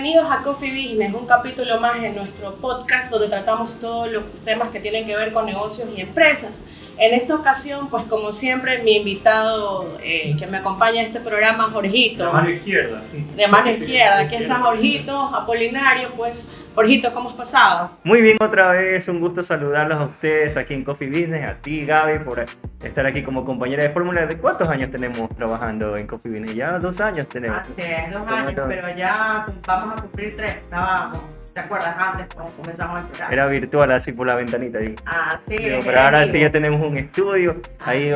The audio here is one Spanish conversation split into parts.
Bienvenidos a Coffee Business, un capítulo más en nuestro podcast donde tratamos todos los temas que tienen que ver con negocios y empresas. En esta ocasión, pues como siempre, mi invitado que me acompaña en este programa, Jorgito. De mano izquierda. De mano izquierda. Aquí está Jorgito Apolinario. Pues, Jorgito, ¿cómo has pasado? Muy bien, otra vez, un gusto saludarlos a ustedes aquí en Coffee Business, a ti, Gaby, por estar aquí como compañera de fórmula. ¿De cuántos años tenemos trabajando en Coffee Business? Ya 2 años tenemos. Hace 2 años, pero ya vamos a cumplir 3. Estábamos, ¿te acuerdas? Antes, cuando comenzamos el programa. Era virtual, así por la ventanita ahí. Ah, sí. Pero ahora sí ya tenemos un estudio ahí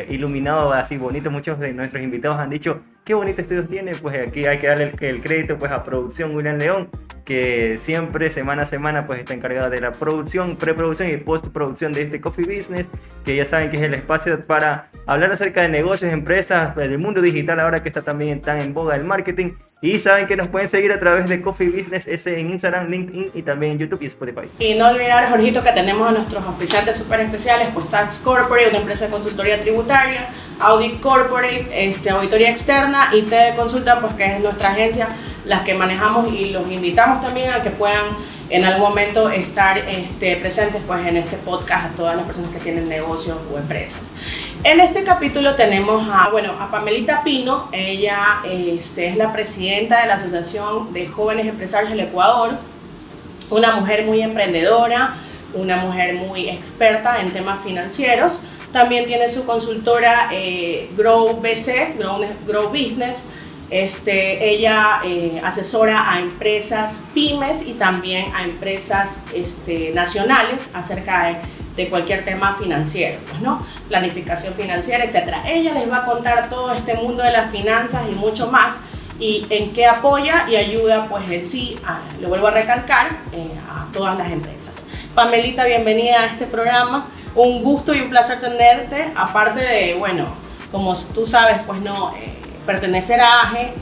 iluminado así bonito. Muchos de nuestros invitados han dicho, qué bonito estudio tiene. Pues aquí hay que darle el crédito pues a Producción William León, que siempre semana a semana pues está encargada de la producción, preproducción y postproducción de este Coffee Business, que ya saben que es el espacio para hablar acerca de negocios, empresas, del mundo digital ahora que está también tan en boga el marketing. Y saben que nos pueden seguir a través de Coffee Business en Instagram, LinkedIn y también en YouTube y Spotify. Y no olvidar, Jorgito, que tenemos a nuestros auspiciantes súper especiales, pues Tax Corporate, una empresa de consultoría tributaria, Audit Corporate, auditoría externa, y TD Consulta, pues que es nuestra agencia, las que manejamos, y los invitamos también a que puedan en algún momento estar presentes pues en este podcast a todas las personas que tienen negocios o empresas. En este capítulo tenemos a Pamelita Pino. Ella es la presidenta de la Asociación de Jóvenes Empresarios del Ecuador, una mujer muy emprendedora, una mujer muy experta en temas financieros. También tiene su consultora Grow BC, Grow Business. Ella asesora a empresas pymes y también a empresas nacionales acerca de cualquier tema financiero, pues, ¿no? Planificación financiera, etc. Ella les va a contar todo este mundo de las finanzas y mucho más, y en qué apoya y ayuda pues en sí, lo vuelvo a recalcar, a todas las empresas. Pamelita, bienvenida a este programa. Un gusto y un placer tenerte, aparte de, como tú sabes, pues no, pertenecer a AGE,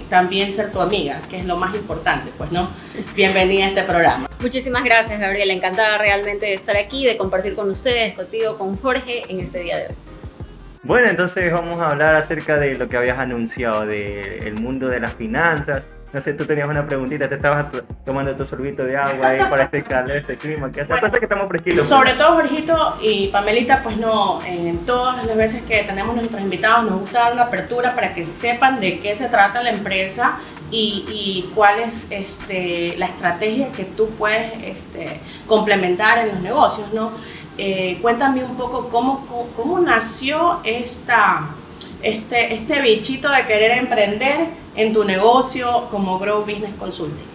también ser tu amiga, que es lo más importante, pues no. Bienvenida a este programa. Muchísimas gracias, Gabriela, encantada realmente de estar aquí, de compartir con ustedes, contigo, con Jorge, en este día de hoy. Bueno, entonces vamos a hablar acerca de lo que habías anunciado, del mundo de las finanzas. No sé, tú tenías una preguntita, te estabas tomando tu sorbito de agua ahí para este calor, este clima, que hace cuenta que estamos fresquitos. Sobre todo, Jorgito y Pamelita, pues no, todas las veces que tenemos nuestros invitados nos gusta dar una apertura para que sepan de qué se trata la empresa y cuál es la estrategia que tú puedes complementar en los negocios, ¿no? Cuéntame un poco cómo nació este bichito de querer emprender en tu negocio como Grow Business Consulting.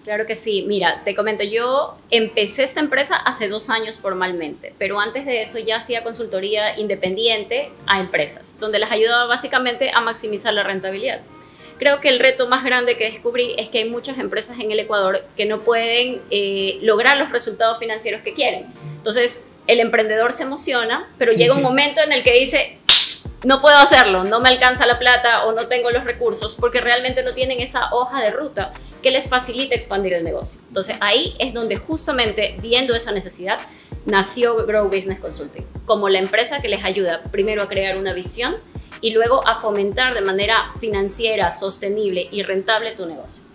Claro que sí. Mira, te comento, yo empecé esta empresa hace 2 años formalmente, pero antes de eso ya hacía consultoría independiente a empresas, donde les ayudaba básicamente a maximizar la rentabilidad. Creo que el reto más grande que descubrí es que hay muchas empresas en el Ecuador que no pueden lograr los resultados financieros que quieren. Entonces, el emprendedor se emociona, pero llega un momento en el que dice, no puedo hacerlo, no me alcanza la plata o no tengo los recursos, porque realmente no tienen esa hoja de ruta que les facilita expandir el negocio. Entonces, ahí es donde justamente, viendo esa necesidad, nació Grow Business Consulting, como la empresa que les ayuda primero a crear una visión y luego a fomentar de manera financiera, sostenible y rentable tu negocio.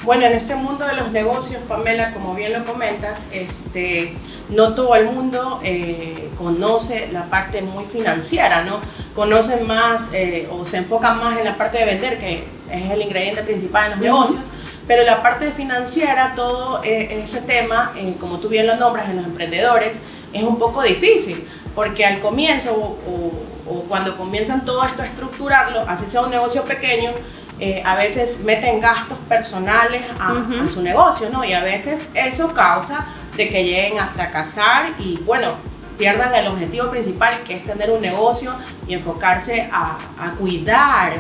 Bueno, en este mundo de los negocios, Pamela, como bien lo comentas, no todo el mundo conoce la parte muy financiera, ¿no? Conocen más o se enfocan más en la parte de vender, que es el ingrediente principal en los negocios, pero la parte financiera, todo ese tema, como tú bien lo nombras en los emprendedores, es un poco difícil, porque al comienzo o cuando comienzan todo esto a estructurarlo, así sea un negocio pequeño, a veces meten gastos personales a su negocio, ¿no? Y a veces eso causa de que lleguen a fracasar y, pierdan el objetivo principal, que es tener un negocio y enfocarse a cuidar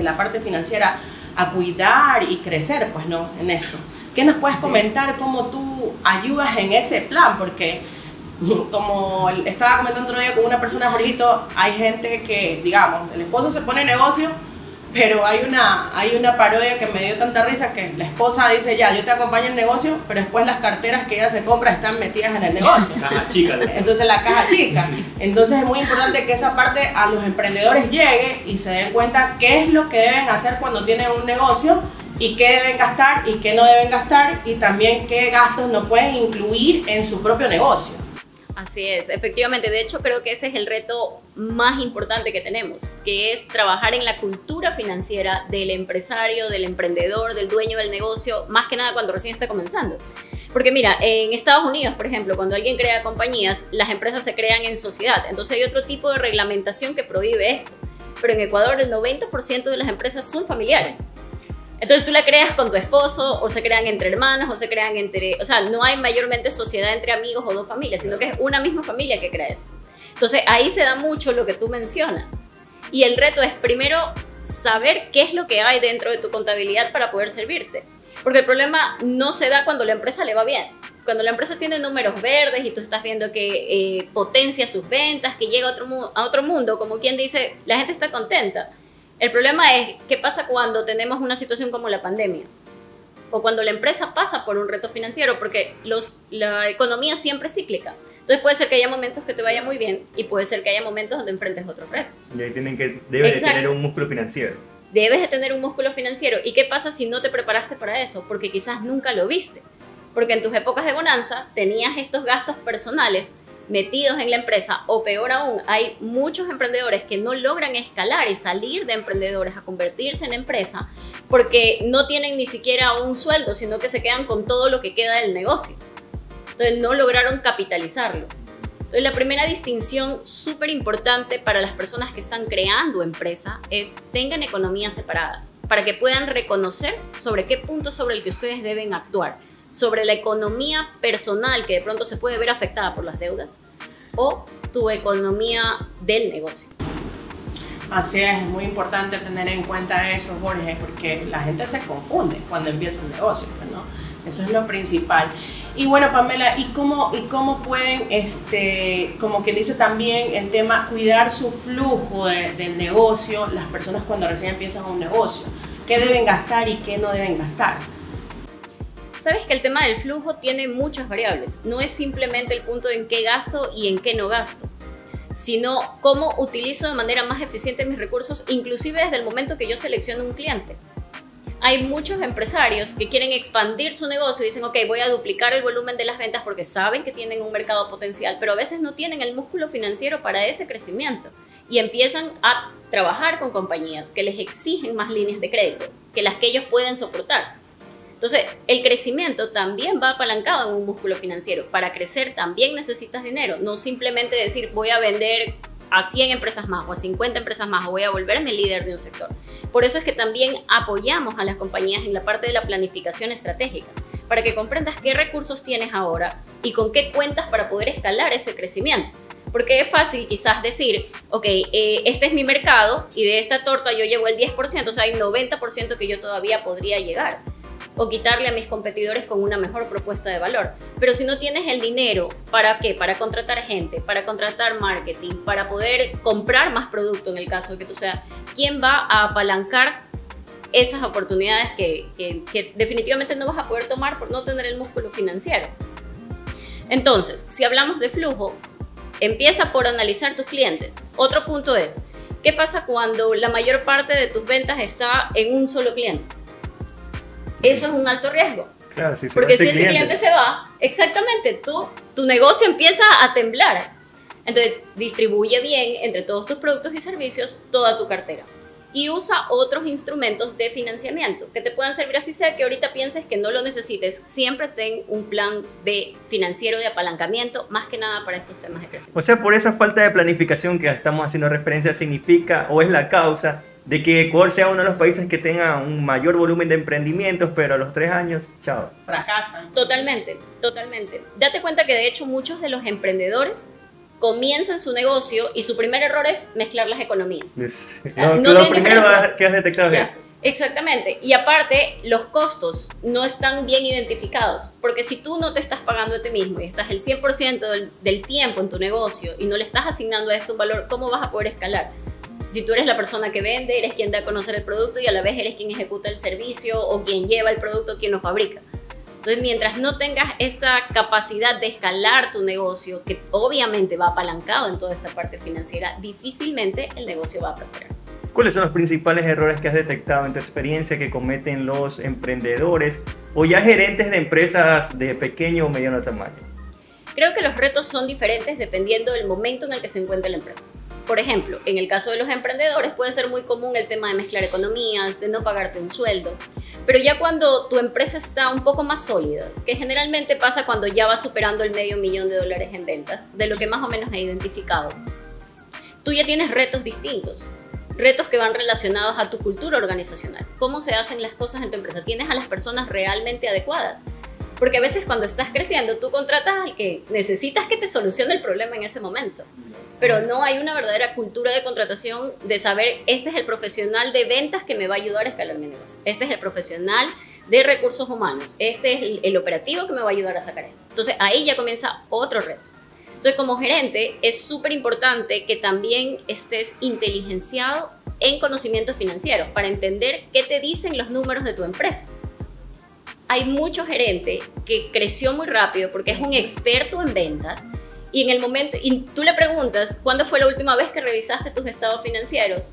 la parte financiera, a cuidar y crecer, pues, ¿no? En esto. ¿Qué nos puedes comentar cómo tú ayudas en ese plan? Porque, como estaba comentando otro día con una persona, Jorgito, hay gente que, digamos, el esposo se pone en negocio, pero hay una parodia que me dio tanta risa que la esposa dice, ya, yo te acompaño en el negocio, pero después las carteras que ella se compra están metidas en el negocio. Caja chica. Entonces la caja chica. Entonces es muy importante que esa parte a los emprendedores llegue y se den cuenta qué es lo que deben hacer cuando tienen un negocio y qué deben gastar y qué no deben gastar, y también qué gastos no pueden incluir en su propio negocio. Así es, efectivamente. De hecho, creo que ese es el reto más importante que tenemos, que es trabajar en la cultura financiera del empresario, del emprendedor, del dueño del negocio, más que nada cuando recién está comenzando. Porque mira, en Estados Unidos, por ejemplo, cuando alguien crea compañías, las empresas se crean en sociedad. Entonces hay otro tipo de reglamentación que prohíbe esto. Pero en Ecuador el 90% de las empresas son familiares. Entonces tú la creas con tu esposo, o se crean entre hermanos, o se crean entre... O sea, no hay mayormente sociedad entre amigos o dos familias, sino que es una misma familia que crea eso. Entonces ahí se da mucho lo que tú mencionas. Y el reto es primero saber qué es lo que hay dentro de tu contabilidad para poder servirte. Porque el problema no se da cuando la empresa le va bien. Cuando la empresa tiene números verdes y tú estás viendo que potencia sus ventas, que llega a otro mundo, como quien dice, la gente está contenta. El problema es qué pasa cuando tenemos una situación como la pandemia o cuando la empresa pasa por un reto financiero, porque la economía siempre es cíclica. Entonces puede ser que haya momentos que te vaya muy bien y puede ser que haya momentos donde enfrentes otros retos. Y ahí debes de tener un músculo financiero. Debes de tener un músculo financiero. ¿Y qué pasa si no te preparaste para eso? Porque quizás nunca lo viste. Porque en tus épocas de bonanza tenías estos gastos personales metidos en la empresa, o peor aún, hay muchos emprendedores que no logran escalar y salir de emprendedores a convertirse en empresa porque no tienen ni siquiera un sueldo, sino que se quedan con todo lo que queda del negocio. Entonces no lograron capitalizarlo. Entonces la primera distinción súper importante para las personas que están creando empresa es tengan economías separadas para que puedan reconocer sobre qué punto sobre el que ustedes deben actuar, sobre la economía personal que de pronto se puede ver afectada por las deudas o tu economía del negocio. Así es muy importante tener en cuenta eso, Jorge, porque la gente se confunde cuando empieza un negocio, pues, ¿no? Eso es lo principal. Y bueno, Pamela, ¿y cómo pueden, como quien dice también, el tema cuidar su flujo del negocio, las personas cuando recién empiezan un negocio? ¿Qué deben gastar y qué no deben gastar? Sabes que el tema del flujo tiene muchas variables. No es simplemente el punto en qué gasto y en qué no gasto, sino cómo utilizo de manera más eficiente mis recursos, inclusive desde el momento que yo selecciono un cliente. Hay muchos empresarios que quieren expandir su negocio y dicen, ok, voy a duplicar el volumen de las ventas porque saben que tienen un mercado potencial, pero a veces no tienen el músculo financiero para ese crecimiento y empiezan a trabajar con compañías que les exigen más líneas de crédito que las que ellos pueden soportar. Entonces, el crecimiento también va apalancado en un músculo financiero. Para crecer también necesitas dinero, no simplemente decir voy a vender a 100 empresas más o a 50 empresas más o voy a volverme líder de un sector. Por eso es que también apoyamos a las compañías en la parte de la planificación estratégica, para que comprendas qué recursos tienes ahora y con qué cuentas para poder escalar ese crecimiento. Porque es fácil quizás decir, ok, este es mi mercado y de esta torta yo llevo el 10%, o sea, hay 90% que yo todavía podría llegar. O quitarle a mis competidores con una mejor propuesta de valor. Pero si no tienes el dinero, ¿para qué? Para contratar gente, para contratar marketing, para poder comprar más producto en el caso de que tú seas, ¿quién va a apalancar esas oportunidades que definitivamente no vas a poder tomar por no tener el músculo financiero? Entonces, si hablamos de flujo, empieza por analizar tus clientes. Otro punto es, ¿qué pasa cuando la mayor parte de tus ventas está en un solo cliente? Eso es un alto riesgo. Claro, porque si ese cliente se va, exactamente, tu negocio empieza a temblar. Entonces, distribuye bien entre todos tus productos y servicios toda tu cartera. Y usa otros instrumentos de financiamiento que te puedan servir, así sea que ahorita pienses que no lo necesites. Siempre ten un plan B financiero de apalancamiento, más que nada para estos temas de crecimiento. O sea, por esa falta de planificación que estamos haciendo referencia, significa o es la causa de que Ecuador sea uno de los países que tenga un mayor volumen de emprendimientos, pero a los 3 años, chao. Fracasan. Totalmente, totalmente. Date cuenta que de hecho muchos de los emprendedores comienzan su negocio y su primer error es mezclar las economías. Lo primero que has detectado es eso. Exactamente. Y aparte, los costos no están bien identificados. Porque si tú no te estás pagando a ti mismo y estás el 100% del tiempo en tu negocio y no le estás asignando a esto un valor, ¿cómo vas a poder escalar? Si tú eres la persona que vende, eres quien da a conocer el producto y a la vez eres quien ejecuta el servicio o quien lleva el producto, quien lo fabrica. Entonces, mientras no tengas esta capacidad de escalar tu negocio, que obviamente va apalancado en toda esta parte financiera, difícilmente el negocio va a prosperar. ¿Cuáles son los principales errores que has detectado en tu experiencia que cometen los emprendedores o ya gerentes de empresas de pequeño o mediano tamaño? Creo que los retos son diferentes dependiendo del momento en el que se encuentra la empresa. Por ejemplo, en el caso de los emprendedores puede ser muy común el tema de mezclar economías, de no pagarte un sueldo. Pero ya cuando tu empresa está un poco más sólida, que generalmente pasa cuando ya va superando el $500,000 en ventas, de lo que más o menos he identificado, tú ya tienes retos distintos. Retos que van relacionados a tu cultura organizacional. ¿Cómo se hacen las cosas en tu empresa? ¿Tienes a las personas realmente adecuadas? Porque a veces cuando estás creciendo, tú contratas al que necesitas que te solucione el problema en ese momento. Pero no hay una verdadera cultura de contratación de saber, este es el profesional de ventas que me va a ayudar a escalar mi negocio. Este es el profesional de recursos humanos. Este es el operativo que me va a ayudar a sacar esto. Entonces ahí ya comienza otro reto. Entonces, como gerente, es súper importante que también estés inteligenciado en conocimiento financiero para entender qué te dicen los números de tu empresa. Hay mucho gerente que creció muy rápido porque es un experto en ventas y en el momento, y tú le preguntas, ¿cuándo fue la última vez que revisaste tus estados financieros?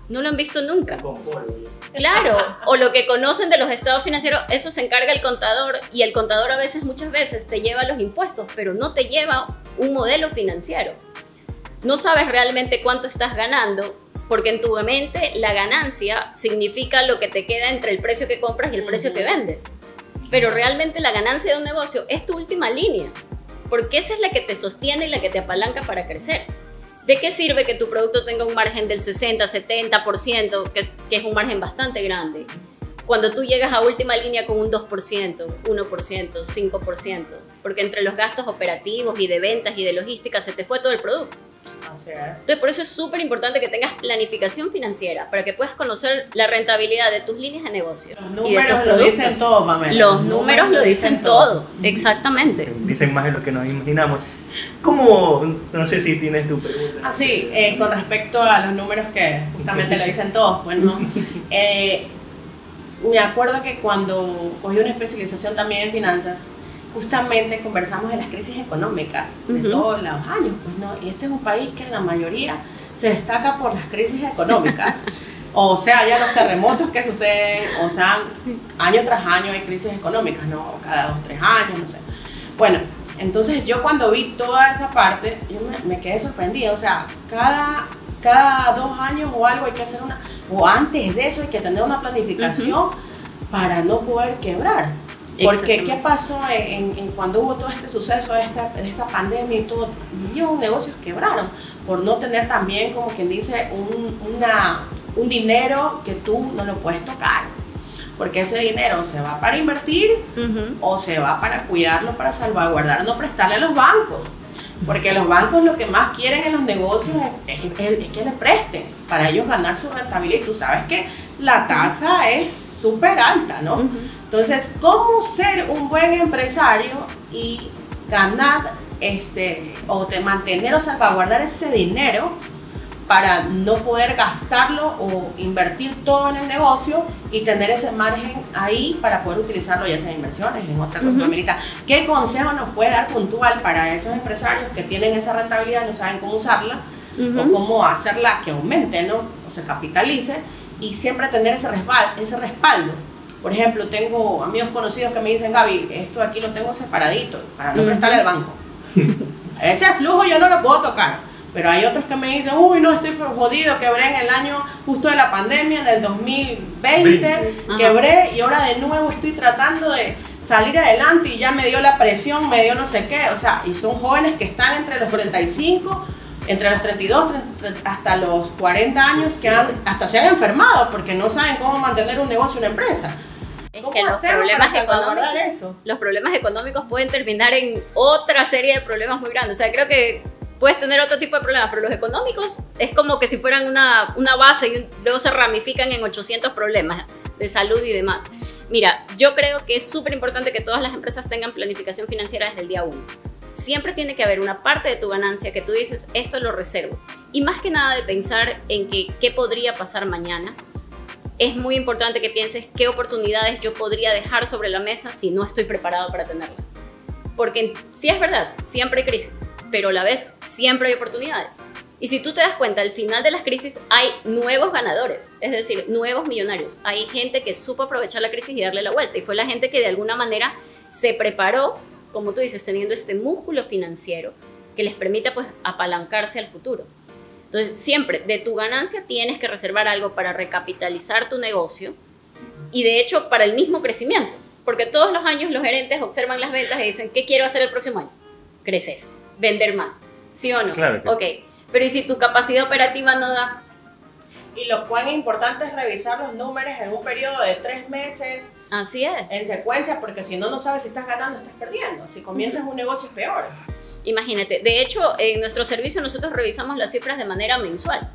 No lo han visto nunca. Claro, o lo que conocen de los estados financieros, eso se encarga el contador y el contador muchas veces te lleva los impuestos, pero no te lleva un modelo financiero. No sabes realmente cuánto estás ganando porque en tu mente la ganancia significa lo que te queda entre el precio que compras y el precio que vendes. Pero realmente la ganancia de un negocio es tu última línea, porque esa es la que te sostiene y la que te apalanca para crecer. ¿De qué sirve que tu producto tenga un margen del 60, 70%, que es un margen bastante grande, cuando tú llegas a última línea con un 2%, 1%, 5%? Porque entre los gastos operativos y de ventas y de logística se te fue todo el producto. Así es. Entonces, por eso es súper importante que tengas planificación financiera para que puedas conocer la rentabilidad de tus líneas de negocio. Los números lo dicen todo, Pamela. Los números lo dicen todo, exactamente. Dicen más de lo que nos imaginamos. ¿Cómo? No sé si tienes tu pregunta. Ah, sí, con respecto a los números que justamente lo dicen todos, bueno, me acuerdo que cuando cogí una especialización también en finanzas, justamente conversamos de las crisis económicas de todos los años, pues, ¿no? Y este es un país que en la mayoría se destaca por las crisis económicas, o sea, ya los terremotos que suceden, o sea, año tras año hay crisis económicas, ¿no? Cada 2, 3 años, no sé. Bueno, entonces yo cuando vi toda esa parte, yo me quedé sorprendida, o sea, cada 2 años o algo hay que hacer o antes de eso hay que tener una planificación para no poder quebrar. Porque ¿qué pasó cuando hubo todo este suceso de esta pandemia y todo? Millones de negocios quebraron por no tener también, como quien dice, un dinero que tú no lo puedes tocar. Porque ese dinero se va para invertir o se va para cuidarlo, para salvaguardar, no prestarle a los bancos. Porque los bancos lo que más quieren en los negocios es que les presten para ellos ganar su rentabilidad. Y tú sabes que la tasa es súper alta, ¿no? Entonces, ¿cómo ser un buen empresario y ganar o mantener o salvaguardar ese dinero para no poder gastarlo o invertir todo en el negocio y tener ese margen ahí para poder utilizarlo ya sea en inversiones, en otra cosa? ¿Qué consejo nos puede dar puntual para esos empresarios que tienen esa rentabilidad y no saben cómo usarla o cómo hacerla que aumente, ¿no? O se capitalice y siempre tener ese respaldo? Por ejemplo, tengo amigos conocidos que me dicen, Gaby, esto aquí lo tengo separadito para no prestarle al banco. Ese flujo yo no lo puedo tocar. Pero hay otros que me dicen, uy, no, estoy jodido, quebré en el año justo de la pandemia, en el 2020, quebré y ahora de nuevo estoy tratando de salir adelante y ya me dio la presión, me dio no sé qué. O sea, y son jóvenes que están entre los 35, entre los 32, hasta los 40 años, que hasta se han enfermado porque no saben cómo mantener un negocio, una empresa. Es que los problemas económicos pueden terminar en otra serie de problemas muy grandes. O sea, creo que puedes tener otro tipo de problemas, pero los económicos es como que si fueran una base y luego se ramifican en 800 problemas de salud y demás. Mira, yo creo que es súper importante que todas las empresas tengan planificación financiera desde el día 1. Siempre tiene que haber una parte de tu ganancia que tú dices, esto lo reservo. Y más que nada de pensar en qué podría pasar mañana, es muy importante que pienses qué oportunidades yo podría dejar sobre la mesa si no estoy preparado para tenerlas. Porque sí es verdad, siempre hay crisis, pero a la vez siempre hay oportunidades. Y si tú te das cuenta, al final de las crisis hay nuevos ganadores, es decir, nuevos millonarios. Hay gente que supo aprovechar la crisis y darle la vuelta. Y fue la gente que de alguna manera se preparó, como tú dices, teniendo este músculo financiero que les permite pues apalancarse al futuro. Entonces, siempre de tu ganancia tienes que reservar algo para recapitalizar tu negocio y de hecho para el mismo crecimiento. Porque todos los años los gerentes observan las ventas y dicen, ¿qué quiero hacer el próximo año? Crecer, vender más. ¿Sí o no? Claro que Ok. Pero ¿y si tu capacidad operativa no da? Y lo cual es importante es revisar los números en un periodo de 3 meses. Así es. En secuencia, porque si no, no sabes si estás ganando o estás perdiendo. Si comienzas un negocio es peor. Imagínate. De hecho, en nuestro servicio nosotros revisamos las cifras de manera mensual.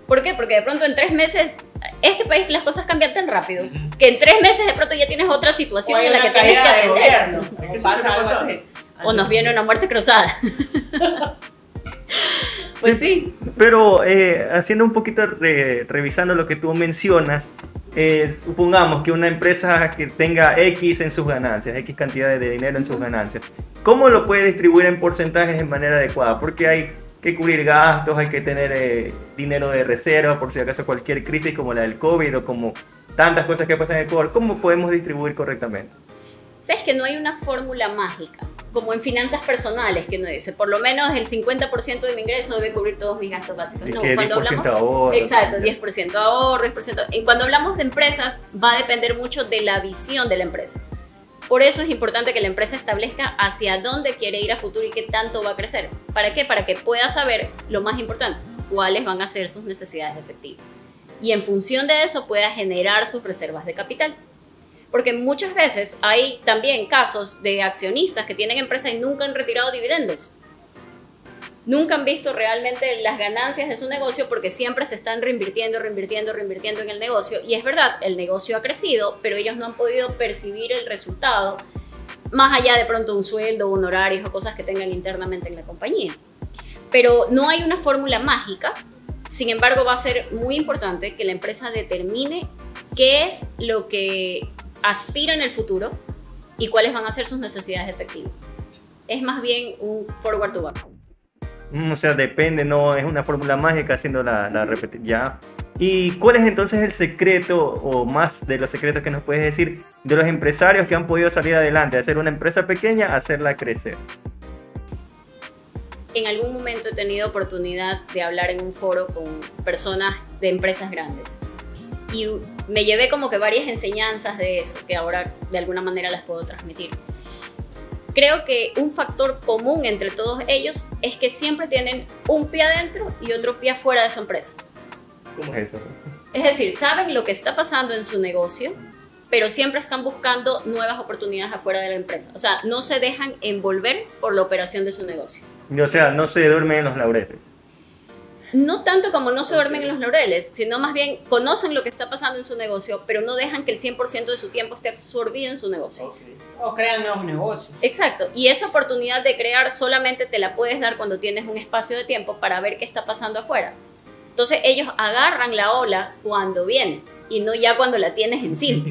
¿Por qué? Porque de pronto en 3 meses, este país las cosas cambian tan rápido que en 3 meses de pronto ya tienes otra situación en la que tienes que atender. O pasa algo así. O nos viene una muerte cruzada. Pues sí. Pero haciendo un poquito, revisando lo que tú mencionas, supongamos que una empresa que tenga X en sus ganancias, X cantidad de dinero en sus ganancias, ¿cómo lo puede distribuir en porcentajes de manera adecuada? Porque hay que cubrir gastos, hay que tener dinero de reserva por si acaso cualquier crisis como la del COVID o como tantas cosas que pasan en Ecuador. ¿Cómo podemos distribuir correctamente? Sabes que no hay una fórmula mágica, como en finanzas personales, que uno dice, por lo menos el 50% de mi ingreso debe cubrir todos mis gastos básicos. Es No, que cuando 10% hablamos, ahorro. exacto, 10% ahorro, 10%. Y cuando hablamos de empresas, va a depender mucho de la visión de la empresa. Por eso es importante que la empresa establezca hacia dónde quiere ir a futuro y qué tanto va a crecer. ¿Para qué? Para que pueda saber, lo más importante, cuáles van a ser sus necesidades de efectivo. Y en función de eso pueda generar sus reservas de capital. Porque muchas veces hay también casos de accionistas que tienen empresas y nunca han retirado dividendos. Nunca han visto realmente las ganancias de su negocio porque siempre se están reinvirtiendo en el negocio. Y es verdad, el negocio ha crecido, pero ellos no han podido percibir el resultado más allá de pronto un sueldo, honorarios o cosas que tengan internamente en la compañía. Pero no hay una fórmula mágica. Sin embargo, va a ser muy importante que la empresa determine qué es lo que aspira en el futuro y cuáles van a ser sus necesidades de efectivo. Es más bien un forward to back. O sea, depende, no es una fórmula mágica haciendo la repetición. Ya. ¿Y cuál es entonces el secreto o más de los secretos que nos puedes decir de los empresarios que han podido salir adelante, de hacer una empresa pequeña a hacerla crecer? En algún momento he tenido oportunidad de hablar en un foro con personas de empresas grandes. Y me llevé como que varias enseñanzas de eso, que ahora de alguna manera las puedo transmitir. Creo que un factor común entre todos ellos es que siempre tienen un pie adentro y otro pie afuera de su empresa. ¿Cómo es eso? Es decir, saben lo que está pasando en su negocio, pero siempre están buscando nuevas oportunidades afuera de la empresa. O sea, no se dejan envolver por la operación de su negocio. O sea, no se duermen en los laureles. No tanto como no se duermen en los laureles, sino más bien conocen lo que está pasando en su negocio, pero no dejan que el 100% de su tiempo esté absorbido en su negocio. Okay. O crean nuevos negocios. Exacto. Y esa oportunidad de crear solamente te la puedes dar cuando tienes un espacio de tiempo para ver qué está pasando afuera. Entonces ellos agarran la ola cuando viene y no ya cuando la tienes encima.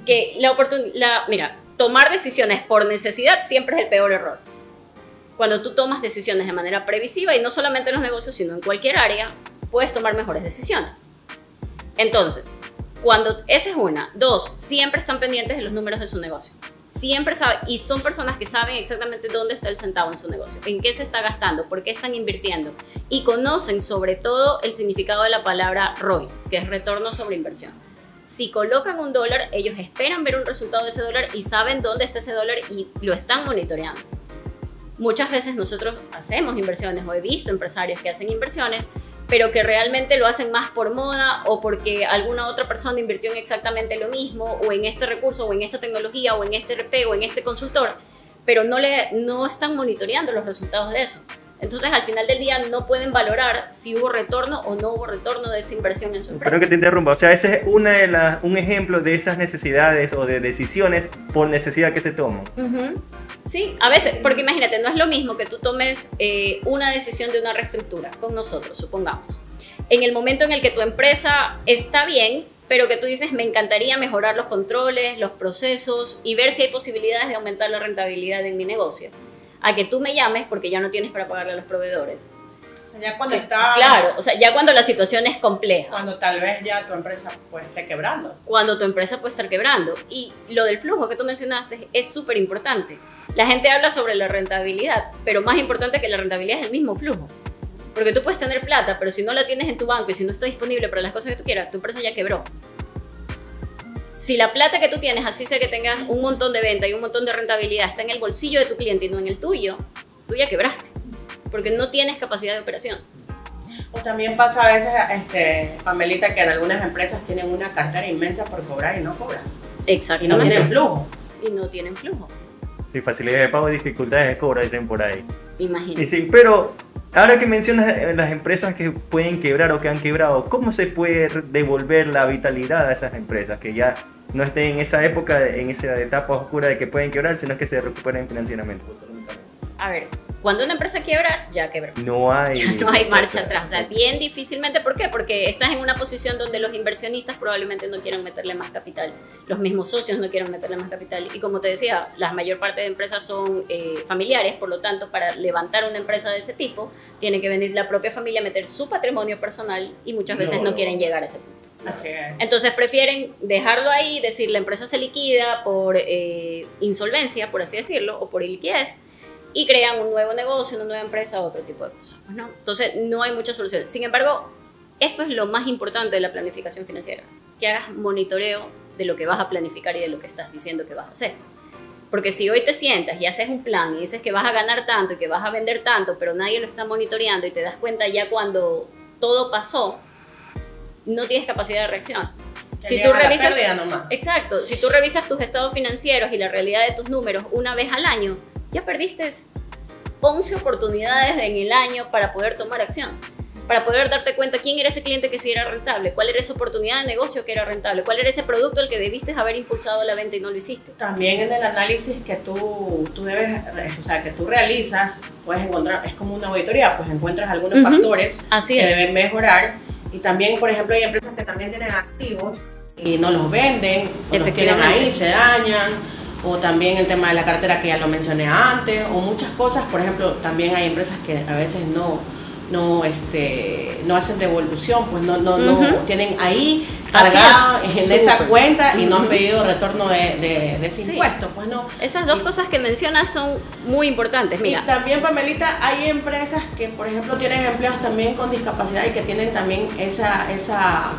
Que mira, tomar decisiones por necesidad siempre es el peor error. Cuando tú tomas decisiones de manera previsiva, y no solamente en los negocios, sino en cualquier área, puedes tomar mejores decisiones. Entonces, esa es una. 2, siempre están pendientes de los números de su negocio. Siempre saben, y son personas que saben exactamente dónde está el centavo en su negocio, en qué se está gastando, por qué están invirtiendo, y conocen sobre todo el significado de la palabra ROI, que es retorno sobre inversión. Si colocan $1, ellos esperan ver un resultado de ese dólar y saben dónde está ese dólar y lo están monitoreando. Muchas veces nosotros hacemos inversiones o he visto empresarios que hacen inversiones, pero que realmente lo hacen más por moda o porque alguna otra persona invirtió en exactamente lo mismo o en este recurso o en esta tecnología o en este RP o en este consultor, pero no están monitoreando los resultados de eso. Entonces, al final del día no pueden valorar si hubo retorno o no hubo retorno de esa inversión en su empresa. Espero que te interrumpa. O sea, ese es un ejemplo de esas necesidades o de decisiones por necesidad que se toman. Sí, a veces, porque imagínate, no es lo mismo que tú tomes una decisión de una reestructura con nosotros, supongamos. En el momento en el que tu empresa está bien, pero que tú dices, me encantaría mejorar los controles, los procesos y ver si hay posibilidades de aumentar la rentabilidad en mi negocio. A que tú me llames porque ya no tienes para pagarle a los proveedores. Ya cuando está... Claro, o sea, ya cuando la situación es compleja. Cuando tal vez ya tu empresa pues esté quebrando. Cuando tu empresa puede estar quebrando. Y lo del flujo que tú mencionaste es súper importante. La gente habla sobre la rentabilidad, pero más importante que la rentabilidad es el mismo flujo. Porque tú puedes tener plata, pero si no la tienes en tu banco y si no está disponible para las cosas que tú quieras, tu empresa ya quebró. Si la plata que tú tienes, así sea que tengas un montón de venta y un montón de rentabilidad, está en el bolsillo de tu cliente y no en el tuyo, tú ya quebraste. Porque no tienes capacidad de operación. O también pasa a veces, Pamelita, que en algunas empresas tienen una cartera inmensa por cobrar y no cobran. Exactamente. Y no tienen flujo. Y no tienen flujo. Sí, facilidad de pago y dificultades de cobro, dicen por ahí. Imagínate. Sí, pero ahora que mencionas las empresas que pueden quebrar o que han quebrado, ¿cómo se puede devolver la vitalidad a esas empresas que ya no estén en esa época, en esa etapa oscura de que pueden quebrar, sino que se recuperen financieramente? A ver, cuando una empresa quiebra, ya quebró. No hay Marcha atrás. O sea, bien difícilmente. ¿Por qué? Porque estás en una posición donde los inversionistas probablemente no quieran meterle más capital. Los mismos socios no quieren meterle más capital. Y como te decía, la mayor parte de empresas son familiares. Por lo tanto, para levantar una empresa de ese tipo, tiene que venir la propia familia a meter su patrimonio personal y muchas veces no quieren llegar a ese punto. Así es. Entonces prefieren dejarlo ahí, decir la empresa se liquida por insolvencia, por así decirlo, o por iliquidez, y crean un nuevo negocio, una nueva empresa, otro tipo de cosas. Pues no. Entonces no hay muchas soluciones. Sin embargo, esto es lo más importante de la planificación financiera, que hagas monitoreo de lo que vas a planificar y de lo que estás diciendo que vas a hacer. Porque si hoy te sientas y haces un plan y dices que vas a ganar tanto y que vas a vender tanto, pero nadie lo está monitoreando y te das cuenta ya cuando todo pasó, no tienes capacidad de reacción. Si tú revisas, exacto, si tú revisas tus estados financieros y la realidad de tus números una vez al año, ya perdiste 11 oportunidades en el año para poder tomar acción, para poder darte cuenta quién era ese cliente que sí era rentable, cuál era esa oportunidad de negocio que era rentable, cuál era ese producto al que debiste haber impulsado la venta y no lo hiciste. También en el análisis que tú debes, o sea, que tú realizas, puedes encontrar, es como una auditoría, pues encuentras algunos factores que deben mejorar. Y también, por ejemplo, hay empresas que también tienen activos y no los venden, o los tienen ahí, se dañan. O también el tema de la cartera que ya lo mencioné antes, o muchas cosas. Por ejemplo, también hay empresas que a veces no hacen devolución, pues no tienen ahí cargado en esa cuenta y no han pedido retorno de ese impuesto, pues no. Esas dos cosas que mencionas son muy importantes, mira. Y también, Pamelita, hay empresas que, por ejemplo, tienen empleados también con discapacidad y que tienen también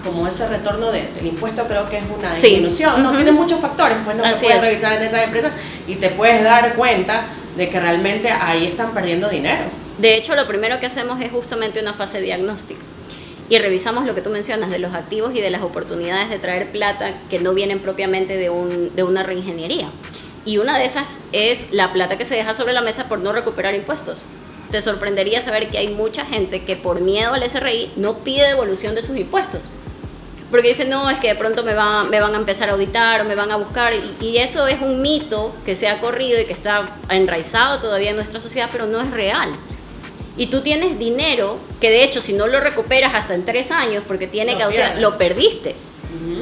como ese retorno del impuesto, creo que es una disminución, no tienen muchos factores, pues no puedes revisar en esas empresas y te puedes dar cuenta de que realmente ahí están perdiendo dinero. De hecho, lo primero que hacemos es justamente una fase diagnóstica y revisamos lo que tú mencionas de los activos y de las oportunidades de traer plata que no vienen propiamente de una reingeniería. Y una de esas es la plata que se deja sobre la mesa por no recuperar impuestos. Te sorprendería saber que hay mucha gente que por miedo al SRI no pide devolución de sus impuestos. Porque dicen, no, es que de pronto me van a empezar a auditar o me van a buscar. Y eso es un mito que se ha corrido y que está enraizado todavía en nuestra sociedad, pero no es real. Y tú tienes dinero que de hecho si no lo recuperas hasta en 3 años porque tiene caducidad, lo perdiste.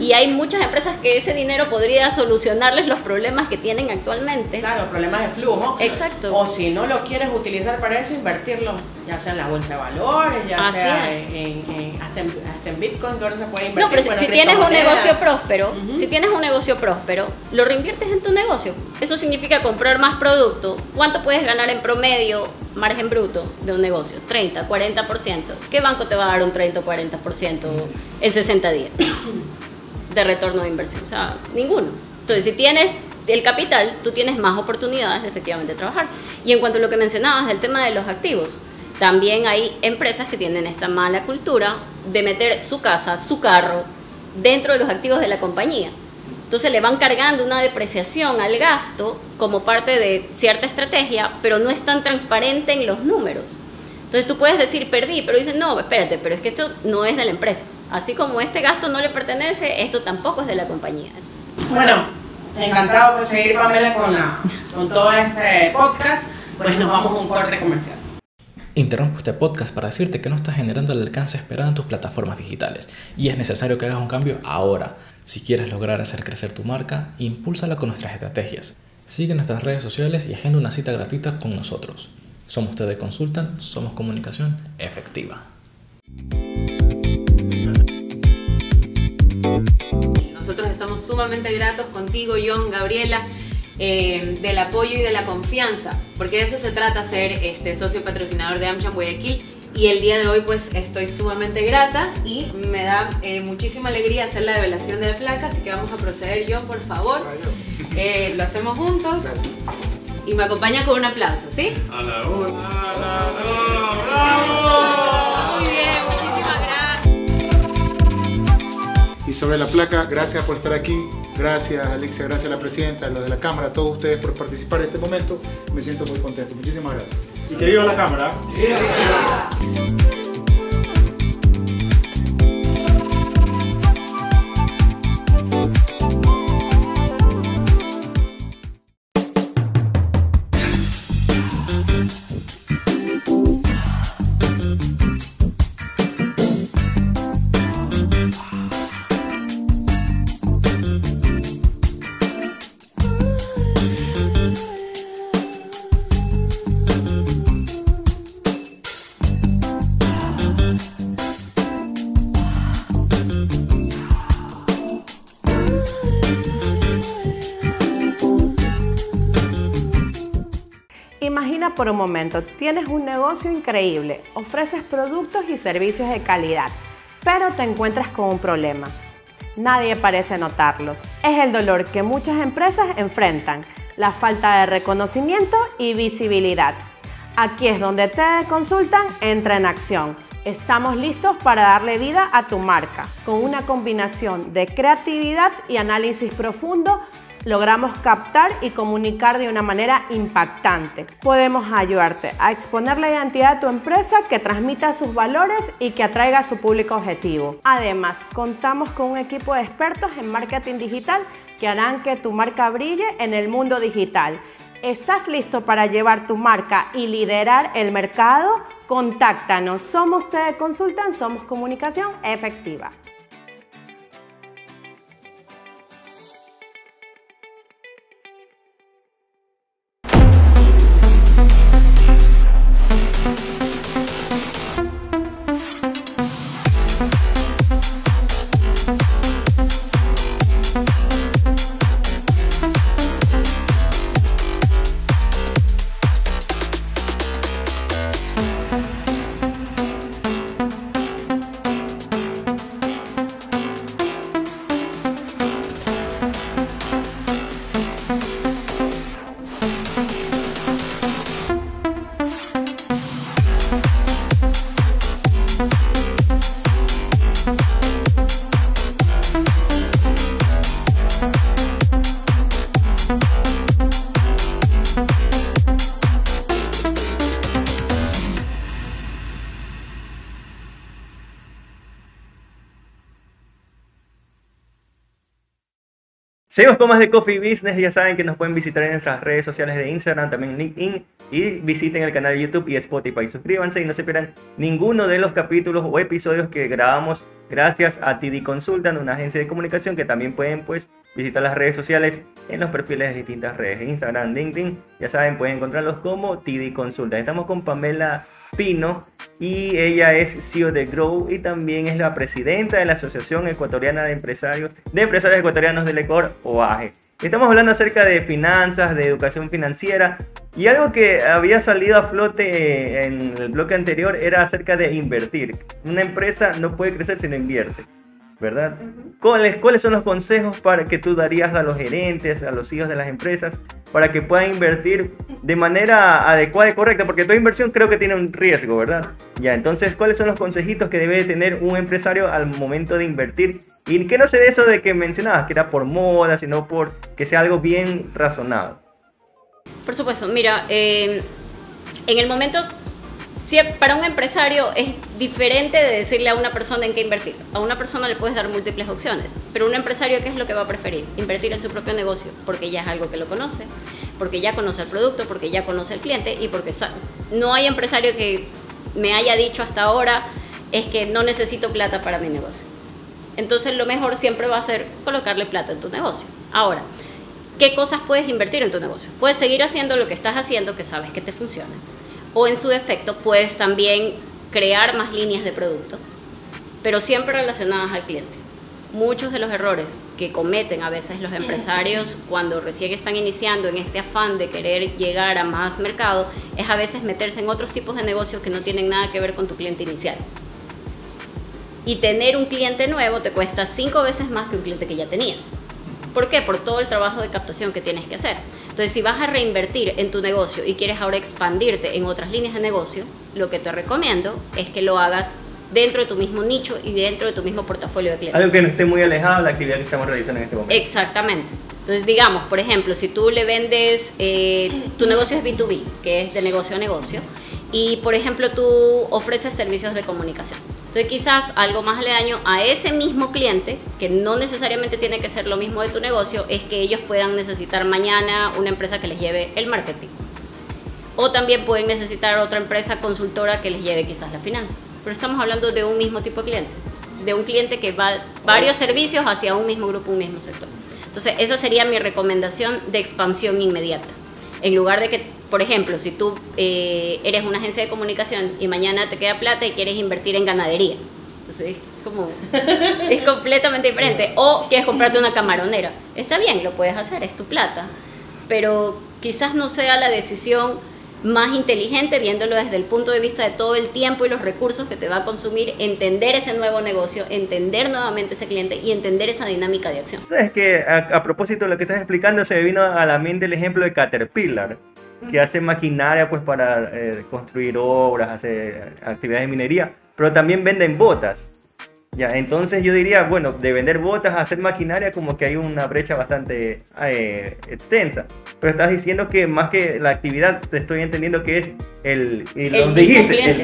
Y hay muchas empresas que ese dinero podría solucionarles los problemas que tienen actualmente. Claro, problemas de flujo. Exacto. O si no lo quieres utilizar para eso, invertirlo, ya sea en la bolsa de valores, ya sea hasta en Bitcoin, que ahora se puede invertir. No, pero si tienes un negocio próspero, si tienes un negocio próspero, lo reinviertes en tu negocio. Eso significa comprar más producto. ¿Cuánto puedes ganar en promedio, margen bruto de un negocio? 30, 40%. ¿Qué banco te va a dar un 30 o 40% en 60 días? De retorno de inversión, o sea, ninguno. Entonces, si tienes el capital, tú tienes más oportunidades de efectivamente trabajar. Y en cuanto a lo que mencionabas del tema de los activos, también hay empresas que tienen esta mala cultura de meter su casa, su carro, dentro de los activos de la compañía. Entonces le van cargando una depreciación al gasto como parte de cierta estrategia, pero no es tan transparente en los números. Entonces tú puedes decir perdí, pero dicen no, espérate, pero es que esto no es de la empresa. Así como este gasto no le pertenece, esto tampoco es de la compañía. Bueno, encantado de seguir, Pamela, con todo este podcast. Pues nos vamos a un corte comercial. Interrumpo este podcast para decirte que no estás generando el alcance esperado en tus plataformas digitales y es necesario que hagas un cambio ahora. Si quieres lograr hacer crecer tu marca, impúlsala con nuestras estrategias. Sigue nuestras redes sociales y agenda una cita gratuita con nosotros. Somos TD Consultant, somos comunicación efectiva. Nosotros estamos sumamente gratos contigo, John, Gabriela, del apoyo y de la confianza, porque de eso se trata, ser socio patrocinador de AmCham Guayaquil. Y el día de hoy pues estoy sumamente grata y me da muchísima alegría hacer la develación de la placa, así que vamos a proceder, John, por favor. Lo hacemos juntos y me acompaña con un aplauso, ¿sí? A la una, a la dos. Muy bien, muchísimas gracias. Y sobre la placa, gracias por estar aquí, gracias Alexia, gracias a la presidenta, a los de la cámara, a todos ustedes por participar en este momento. Me siento muy contento, muchísimas gracias. Y que viva la cámara. ¡Viva! Imagina por un momento, tienes un negocio increíble, ofreces productos y servicios de calidad, pero te encuentras con un problema. Nadie parece notarlos. Es el dolor que muchas empresas enfrentan, la falta de reconocimiento y visibilidad. Aquí es donde TD Consultant entra en acción. Estamos listos para darle vida a tu marca. Con una combinación de creatividad y análisis profundo, logramos captar y comunicar de una manera impactante. Podemos ayudarte a exponer la identidad de tu empresa, que transmita sus valores y que atraiga a su público objetivo. Además, contamos con un equipo de expertos en marketing digital que harán que tu marca brille en el mundo digital. ¿Estás listo para llevar tu marca y liderar el mercado? Contáctanos. Somos TD Consultant, somos comunicación efectiva. Seguimos con más de Coffee Business. Ya saben que nos pueden visitar en nuestras redes sociales de Instagram, también LinkedIn, y visiten el canal de YouTube y Spotify. Suscríbanse y no se pierdan ninguno de los capítulos o episodios que grabamos gracias a TD Consultant, una agencia de comunicación, que también pueden visitar las redes sociales en los perfiles de distintas redes, Instagram, LinkedIn. Ya saben, pueden encontrarlos como TD Consultant. Estamos con Pamela Pino y ella es CEO de Grow y también es la presidenta de la Asociación Ecuatoriana de Empresarios Ecuatorianos del Ecuador, OAGE. Estamos hablando acerca de finanzas, de educación financiera, y algo que había salido a flote en el bloque anterior era acerca de invertir. Una empresa no puede crecer si no invierte, ¿verdad? ¿Cuáles son los consejos que tú darías a los gerentes, a los CEOs de las empresas, para que puedan invertir de manera adecuada y correcta? Porque toda inversión creo que tiene un riesgo, ¿verdad? Ya, entonces, ¿cuáles son los consejitos que debe tener un empresario al momento de invertir? Y que no se dé eso de que mencionabas, que era por moda, sino por que sea algo bien razonado. Por supuesto, mira, en el momento... Para un empresario es diferente de decirle a una persona en qué invertir. A una persona le puedes dar múltiples opciones, pero un empresario, ¿qué es lo que va a preferir? Invertir en su propio negocio, porque ya es algo que lo conoce, porque ya conoce el producto, porque ya conoce el cliente y porque no hay empresario que me haya dicho hasta ahora es que no necesito plata para mi negocio. Entonces lo mejor siempre va a ser colocarle plata en tu negocio. Ahora, ¿qué cosas puedes invertir en tu negocio? Puedes seguir haciendo lo que estás haciendo, que sabes que te funciona. o en su defecto puedes también crear más líneas de producto, pero siempre relacionadas al cliente. Muchos de los errores que cometen a veces los empresarios cuando recién están iniciando en este afán de querer llegar a más mercado es a veces meterse en otros tipos de negocios que no tienen nada que ver con tu cliente inicial. Y tener un cliente nuevo te cuesta 5 veces más que un cliente que ya tenías. ¿Por qué? Por todo el trabajo de captación que tienes que hacer. Entonces, si vas a reinvertir en tu negocio y quieres ahora expandirte en otras líneas de negocio, lo que te recomiendo es que lo hagas dentro de tu mismo nicho y dentro de tu mismo portafolio de clientes. Algo que no esté muy alejado de la actividad que estamos realizando en este momento. Exactamente. Entonces, digamos, por ejemplo, si tú le vendes, tu negocio es B2B, que es de negocio a negocio, y por ejemplo tú ofreces servicios de comunicación. Entonces quizás algo más aledaño a ese mismo cliente, que no necesariamente tiene que ser lo mismo de tu negocio, es que ellos puedan necesitar mañana una empresa que les lleve el marketing. O también pueden necesitar otra empresa consultora que les lleve quizás las finanzas. Pero estamos hablando de un mismo tipo de cliente, de un cliente que va varios servicios hacia un mismo grupo, un mismo sector. Entonces esa sería mi recomendación de expansión inmediata. En lugar de que, por ejemplo, si tú eres una agencia de comunicación y mañana te queda plata y quieres invertir en ganadería. Entonces es completamente diferente. O quieres comprarte una camaronera. Está bien, lo puedes hacer, es tu plata. Pero quizás no sea la decisión más inteligente viéndolo desde el punto de vista de todo el tiempo y los recursos que te va a consumir entender ese nuevo negocio, entender nuevamente ese cliente y entender esa dinámica de acción. Es que a propósito de lo que estás explicando, se me vino a la mente el ejemplo de Caterpillar, que hace maquinaria pues para construir obras, hace actividades de minería, pero también venden botas. Ya, entonces yo diría, bueno, de vender botas a hacer maquinaria como que hay una brecha bastante extensa. Pero estás diciendo que más que la actividad, te estoy entendiendo que es el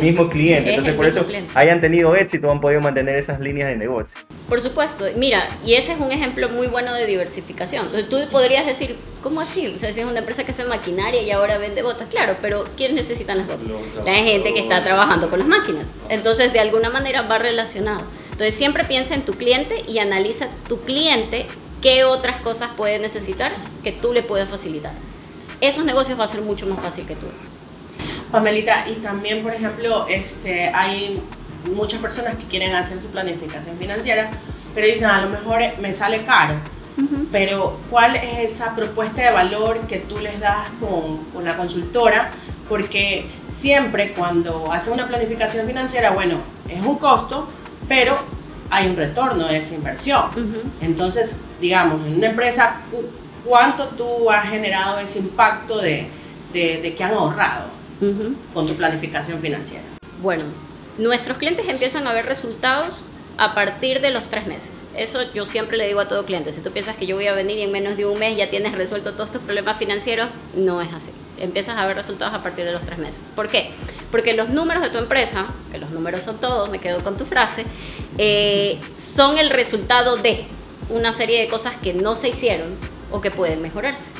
mismo cliente. Entonces por eso hayan tenido éxito, han podido mantener esas líneas de negocio. Por supuesto, mira, y ese es un ejemplo muy bueno de diversificación. Entonces, tú podrías decir, ¿cómo así? O sea, si es una empresa que hace maquinaria y ahora vende botas, claro, pero ¿quiénes necesitan las botas? La gente que está trabajando con las máquinas. Entonces, de alguna manera va relacionado. Entonces, siempre piensa en tu cliente y analiza tu cliente qué otras cosas puede necesitar que tú le puedas facilitar. Esos negocios va a ser mucho más fácil que tú. Pamelita, y también, por ejemplo, hay muchas personas que quieren hacer su planificación financiera, pero dicen, a lo mejor me sale caro. Pero ¿cuál es esa propuesta de valor que tú les das con la consultora? Porque siempre cuando hacen una planificación financiera, bueno, es un costo, pero hay un retorno de esa inversión. Entonces, digamos, en una empresa, ¿cuánto tú has generado ese impacto de que han ahorrado con tu planificación financiera? Bueno, nuestros clientes empiezan a ver resultados a partir de los 3 meses. Eso yo siempre le digo a todo cliente. Si tú piensas que yo voy a venir y en menos de un mes ya tienes resuelto todos tus problemas financieros, no es así. Empiezas a ver resultados a partir de los 3 meses. ¿Por qué? Porque los números de tu empresa, que los números son todos, me quedo con tu frase, son el resultado de una serie de cosas que no se hicieron o que pueden mejorarse.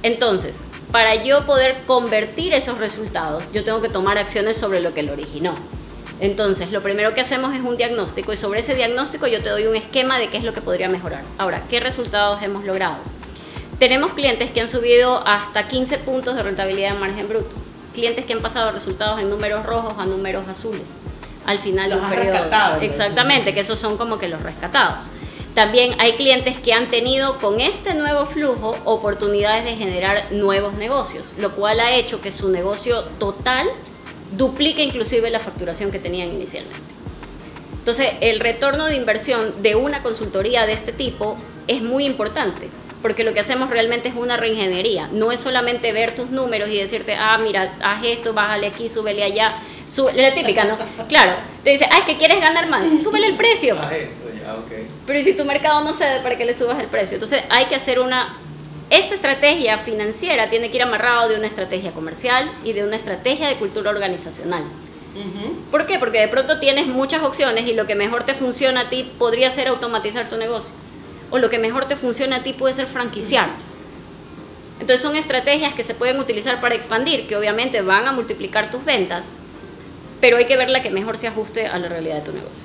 Entonces, para yo poder convertir esos resultados, yo tengo que tomar acciones sobre lo que lo originó. Entonces, lo primero que hacemos es un diagnóstico y sobre ese diagnóstico yo te doy un esquema de qué es lo que podría mejorar. Ahora, ¿qué resultados hemos logrado? Tenemos clientes que han subido hasta 15 puntos de rentabilidad en margen bruto. Clientes que han pasado resultados en números rojos a números azules. Al final de un periodo. Exactamente, que esos son como que los rescatados. También hay clientes que han tenido con este nuevo flujo oportunidades de generar nuevos negocios, lo cual ha hecho que su negocio total duplique inclusive la facturación que tenían inicialmente. Entonces, el retorno de inversión de una consultoría de este tipo es muy importante, porque lo que hacemos realmente es una reingeniería. No es solamente ver tus números y decirte, mira, haz esto, bájale aquí, súbele allá. La típica, ¿no? Claro, te dice, es que quieres ganar más, súbele el precio. Okay. Pero ¿y si tu mercado no cede para que le subas el precio? Entonces, hay que hacer esta estrategia financiera tiene que ir amarrado de una estrategia comercial y de una estrategia de cultura organizacional. ¿Por qué? Porque de pronto tienes muchas opciones y lo que mejor te funciona a ti podría ser automatizar tu negocio. O lo que mejor te funciona a ti puede ser franquiciar. Entonces son estrategias que se pueden utilizar para expandir, que obviamente van a multiplicar tus ventas, pero hay que ver la que mejor se ajuste a la realidad de tu negocio.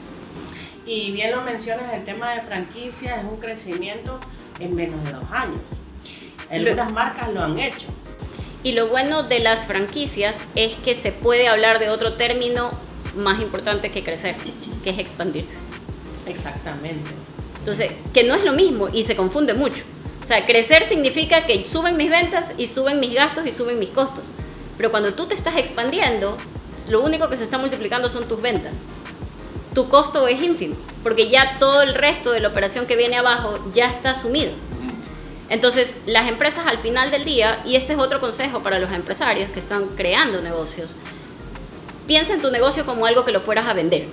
Y bien lo mencionas, el tema de franquicia es un crecimiento en menos de 2 años. Algunas marcas lo han hecho. Y lo bueno de las franquicias es que se puede hablar de otro término más importante que crecer, que es expandirse. Exactamente. Entonces, que no es lo mismo y se confunde mucho. O sea, crecer significa que suben mis ventas y suben mis gastos y suben mis costos. Pero cuando tú te estás expandiendo, lo único que se está multiplicando son tus ventas. Tu costo es ínfimo, porque ya todo el resto de la operación que viene abajo ya está asumido. Entonces, las empresas al final del día, y este es otro consejo para los empresarios que están creando negocios, piensa en tu negocio como algo que lo fueras a vender.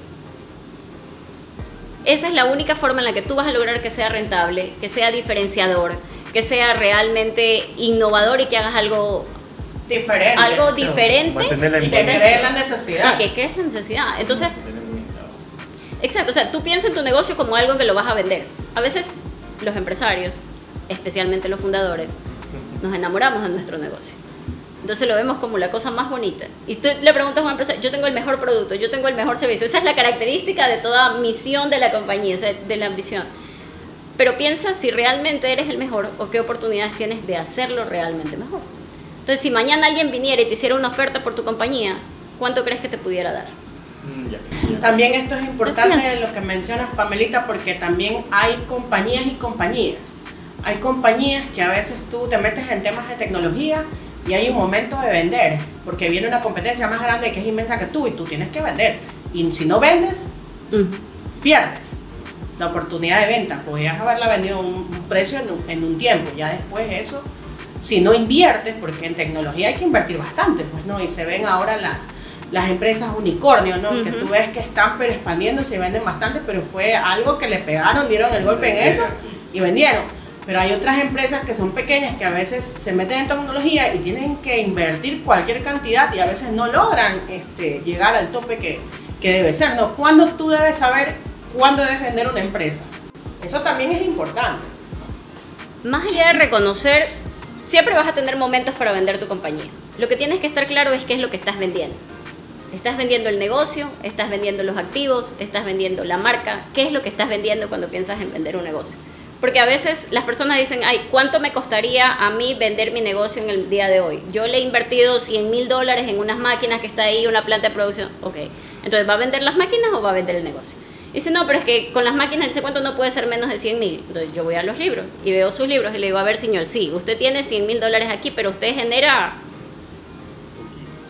Esa es la única forma en la que tú vas a lograr que sea rentable, que sea diferenciador, que sea realmente innovador y que hagas algo diferente. Algo diferente y que crees la necesidad. Y que crees la necesidad. Entonces, exacto, o sea, tú piensas en tu negocio como algo que lo vas a vender. A veces los empresarios, especialmente los fundadores, nos enamoramos de nuestro negocio. Entonces lo vemos como la cosa más bonita. Y tú le preguntas a una empresa, yo tengo el mejor producto, yo tengo el mejor servicio. Esa es la característica de toda misión de la compañía, o sea, de la ambición. Pero piensa si realmente eres el mejor o qué oportunidades tienes de hacerlo realmente mejor. Entonces, si mañana alguien viniera y te hiciera una oferta por tu compañía, ¿cuánto crees que te pudiera dar? También esto es importante lo que mencionas, Pamelita, porque también hay compañías y compañías. Hay compañías que a veces tú te metes en temas de tecnología y hay un momento de vender, porque viene una competencia más grande que es inmensa que tú y tú tienes que vender. Y si no vendes, pierdes la oportunidad de venta. Podrías haberla vendido a un precio en un tiempo, ya después eso, si no inviertes, porque en tecnología hay que invertir bastante, pues no, y se ven ahora las empresas unicornio, ¿no? Que tú ves que están pero expandiéndose y venden bastante, pero fue algo que le pegaron, dieron el golpe en eso y vendieron. Pero hay otras empresas que son pequeñas que a veces se meten en tecnología y tienen que invertir cualquier cantidad y a veces no logran llegar al tope que debe ser, ¿no? ¿Cuándo tú debes saber cuándo debes vender una empresa? Eso también es importante. Más allá de reconocer, siempre vas a tener momentos para vender tu compañía. Lo que tienes que estar claro es qué es lo que estás vendiendo. ¿Estás vendiendo el negocio? ¿Estás vendiendo los activos? ¿Estás vendiendo la marca? ¿Qué es lo que estás vendiendo cuando piensas en vender un negocio? Porque a veces las personas dicen, ay, ¿cuánto me costaría a mí vender mi negocio en el día de hoy? Yo le he invertido $100,000 en unas máquinas que está ahí, una planta de producción. Ok, entonces, ¿va a vender las máquinas o va a vender el negocio? Y dice, no, pero es que con las máquinas ese cuento no puede ser menos de 100,000. Entonces yo voy a los libros y veo sus libros y le digo, a ver, señor, sí, usted tiene $100,000 aquí, pero usted genera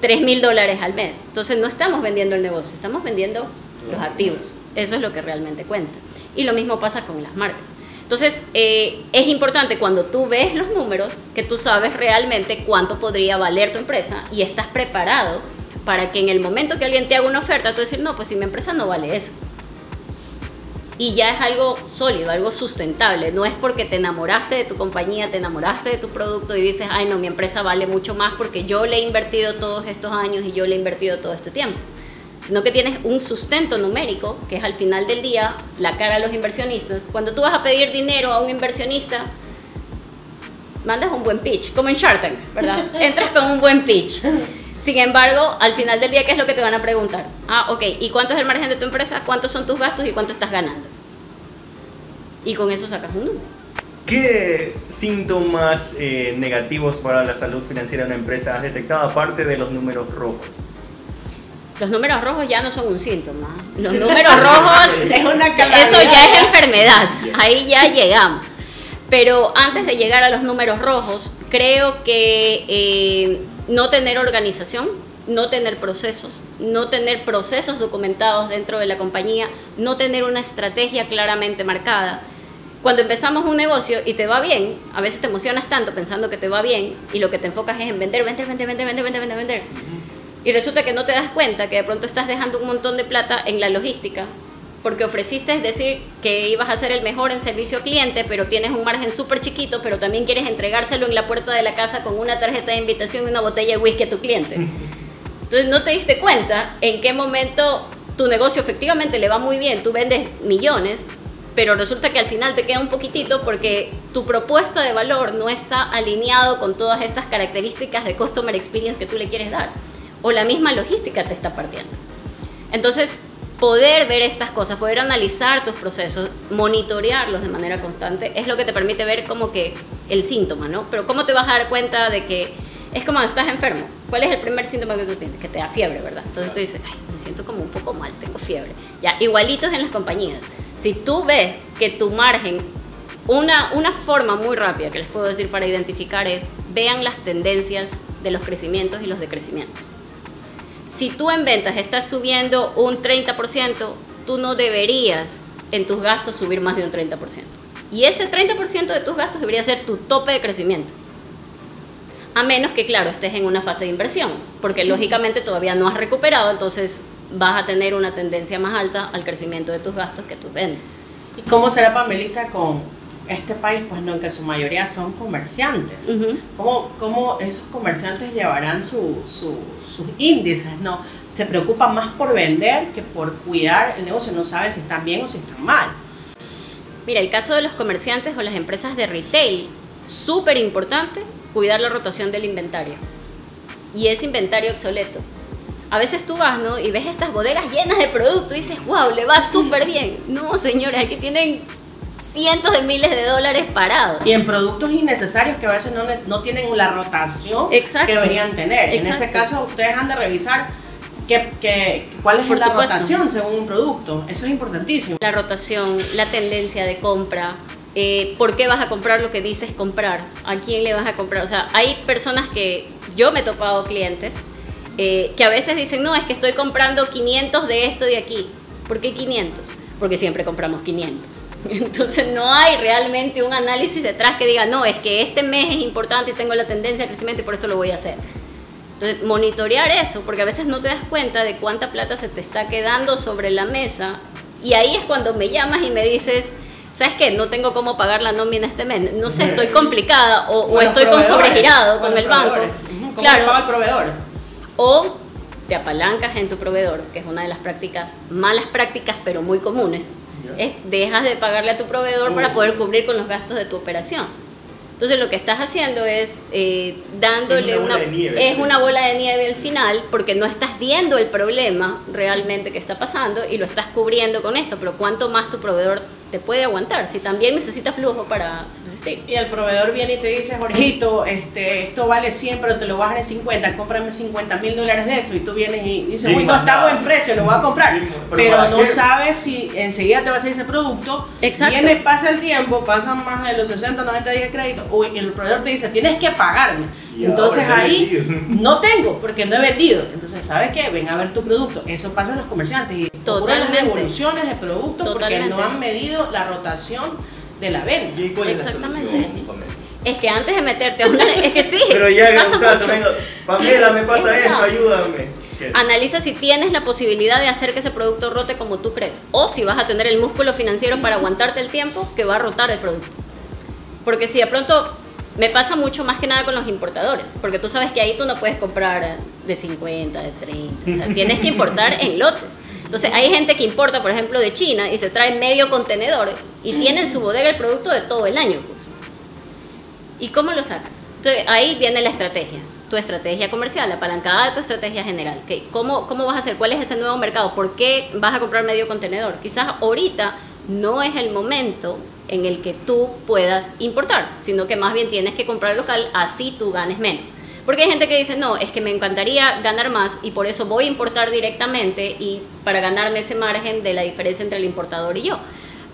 $3,000 al mes. Entonces no estamos vendiendo el negocio, estamos vendiendo los activos. Eso es lo que realmente cuenta. Y lo mismo pasa con las marcas. Entonces, es importante cuando tú ves los números que tú sabes realmente cuánto podría valer tu empresa y estás preparado para que en el momento que alguien te haga una oferta, tú decir, no, pues si mi empresa no vale eso. Y ya es algo sólido, algo sustentable. No es porque te enamoraste de tu compañía, te enamoraste de tu producto y dices, ay no, mi empresa vale mucho más porque yo le he invertido todos estos años y yo le he invertido todo este tiempo. Sino que tienes un sustento numérico, que es al final del día la cara a los inversionistas. Cuando tú vas a pedir dinero a un inversionista, mandas un buen pitch, como en Shark Tank, ¿verdad? Entras con un buen pitch. Sin embargo, al final del día, ¿qué es lo que te van a preguntar? Ah, ok, ¿y cuánto es el margen de tu empresa? ¿Cuántos son tus gastos y cuánto estás ganando? Y con eso sacas un número. ¿Qué síntomas negativos para la salud financiera de una empresa has detectado aparte de los números rojos? Los números rojos ya no son un síntoma. Los números rojos, es una eso ya es enfermedad. Ahí ya llegamos. Pero antes de llegar a los números rojos, creo que no tener organización, no tener procesos documentados dentro de la compañía, no tener una estrategia claramente marcada. Cuando empezamos un negocio y te va bien, a veces te emocionas tanto pensando que te va bien y lo que te enfocas es en vender. Y resulta que no te das cuenta que de pronto estás dejando un montón de plata en la logística porque ofreciste decir que ibas a ser el mejor en servicio al cliente, pero tienes un margen súper chiquito, pero también quieres entregárselo en la puerta de la casa con una tarjeta de invitación y una botella de whisky a tu cliente. Entonces no te diste cuenta en qué momento tu negocio efectivamente le va muy bien, tú vendes millones, pero resulta que al final te queda un poquitito porque tu propuesta de valor no está alineado con todas estas características de customer experience que tú le quieres dar. O la misma logística te está partiendo. Entonces, poder ver estas cosas, poder analizar tus procesos, monitorearlos de manera constante, es lo que te permite ver como que el síntoma, ¿no? Pero ¿cómo te vas a dar cuenta de que Es como cuando estás enfermo. ¿Cuál es el primer síntoma que tú tienes? Que te da fiebre, ¿verdad? Entonces tú dices, ay, me siento como un poco mal, tengo fiebre. Ya, igualitos en las compañías. Si tú ves que tu margen, una forma muy rápida que les puedo decir para identificar es, vean las tendencias de los crecimientos y los decrecimientos. Si tú en ventas estás subiendo un 30%, tú no deberías en tus gastos subir más de un 30%. Y ese 30% de tus gastos debería ser tu tope de crecimiento. A menos que, claro, estés en una fase de inversión, porque lógicamente todavía no has recuperado, entonces vas a tener una tendencia más alta al crecimiento de tus gastos que tus ventas. ¿Y cómo será, Pamelita, con este país, pues no, que su mayoría son comerciantes? ¿Cómo esos comerciantes llevarán sus índices, no? Se preocupan más por vender que por cuidar el negocio, no saben si están bien o si están mal. Mira, el caso de los comerciantes o las empresas de retail, súper importante cuidar la rotación del inventario. Y ese inventario obsoleto. A veces tú vas, ¿no? Y ves estas bodegas llenas de producto y dices, wow, le va súper bien. No, señores, aquí tienen cientos de miles de dólares parados. Y en productos innecesarios que a veces no tienen la rotación que deberían tener. Exacto. En ese caso, ustedes han de revisar cuál es la rotación según un producto. Eso es importantísimo. La rotación, la tendencia de compra, por qué vas a comprar lo que dices comprar, a quién le vas a comprar. O sea, hay personas que yo me he topado clientes que a veces dicen, no, es que estoy comprando 500 de esto de aquí. ¿Por qué 500? Porque siempre compramos 500. Entonces no hay realmente un análisis detrás que diga, no, es que este mes es importante y tengo la tendencia de crecimiento y por esto lo voy a hacer. Entonces, monitorear eso, porque a veces no te das cuenta de cuánta plata se te está quedando sobre la mesa, y ahí es cuando me llamas y me dices, ¿sabes qué? No tengo cómo pagar la nómina este mes, no sé, estoy complicada, o estoy con sobregirado con el banco. ¿Cómo Claro. paga el proveedor? O te apalancas en tu proveedor, que es una de las prácticas, malas prácticas pero muy comunes, es dejas de pagarle a tu proveedor para poder cubrir con los gastos de tu operación. Entonces lo que estás haciendo es dándole una bola de nieve al final, porque no estás viendo el problema realmente que está pasando y lo estás cubriendo con esto, pero ¿cuánto más tu proveedor te puede aguantar? Si también necesita flujo para subsistir. Y el proveedor viene y te dice, Jorgito, esto vale 100, pero te lo bajan en 50, cómprame $50,000 de eso, y tú vienes y dices, uy, no, está a buen precio, lo voy a comprar, pero no sabes si enseguida te va a hacer ese producto. Exacto. Viene, pasa el tiempo, pasan más de los 60, 90 días de crédito, y el proveedor te dice, tienes que pagarme. Y entonces ahora ahí no tengo, porque no he vendido. Entonces, ¿sabes qué? Ven a ver tu producto. Eso pasa en los comerciantes y ocurren las devoluciones de productos porque no han medido la rotación de la venta. ¿Y cuál es la Exactamente. solución? Es que antes de meterte a una... Es que sí, Pero ya en pasa un caso, mucho. vengo, Pamela, me pasa Es esto, verdad. ayúdame. ¿Qué? Analiza si tienes la posibilidad de hacer que ese producto rote como tú crees, o si vas a tener el músculo financiero para aguantarte el tiempo que va a rotar el producto. Porque si de pronto... Me pasa mucho más que nada con los importadores, porque tú sabes que ahí tú no puedes comprar de 50, de 30, o sea, tienes que importar en lotes. Entonces hay gente que importa, por ejemplo, de China y se trae medio contenedor y tiene en su bodega el producto de todo el año. Pues. ¿Y cómo lo sacas? Entonces ahí viene la estrategia, tu estrategia comercial, apalancada de tu estrategia general. ¿Cómo vas a hacer? ¿Cuál es ese nuevo mercado? ¿Por qué vas a comprar medio contenedor? Quizás ahorita no es el momento en el que tú puedas importar, sino que más bien tienes que comprar local, así tú ganes menos. Porque hay gente que dice, no, es que me encantaría ganar más y por eso voy a importar directamente y para ganarme ese margen de la diferencia entre el importador y yo.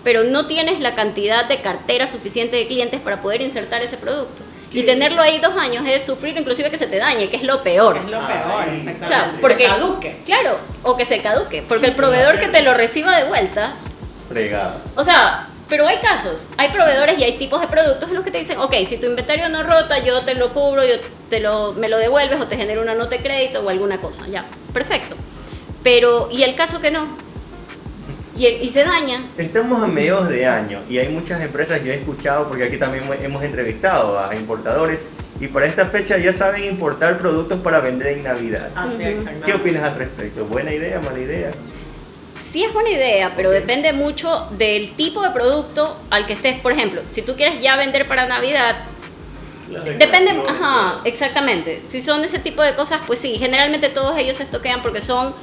Pero no tienes la cantidad de cartera suficiente de clientes para poder insertar ese producto. Y tenerlo ahí 2 años es sufrir inclusive que se te dañe, que es lo peor. Es lo peor, exactamente. O sea, porque, que caduque. Claro, o que se caduque. Porque el proveedor que te lo reciba de vuelta, Fregado. o sea, pero hay casos, hay proveedores y hay tipos de productos en los que te dicen, ok, si tu inventario no rota, yo te lo cubro, me lo devuelves o te genero una nota de crédito o alguna cosa, ya, perfecto. Pero, ¿y el caso que no? Y se daña. Estamos a mediados de año y hay muchas empresas, yo he escuchado, porque aquí también hemos entrevistado a importadores, y para esta fecha ya saben importar productos para vender en Navidad. Así, exactamente. ¿Qué opinas al respecto? ¿Buena idea, mala idea? Sí es buena idea, pero depende mucho del tipo de producto al que estés. Por ejemplo, si tú quieres ya vender para Navidad, depende, ajá, exactamente. Si son ese tipo de cosas, pues sí, generalmente todos ellos se estoquean porque son,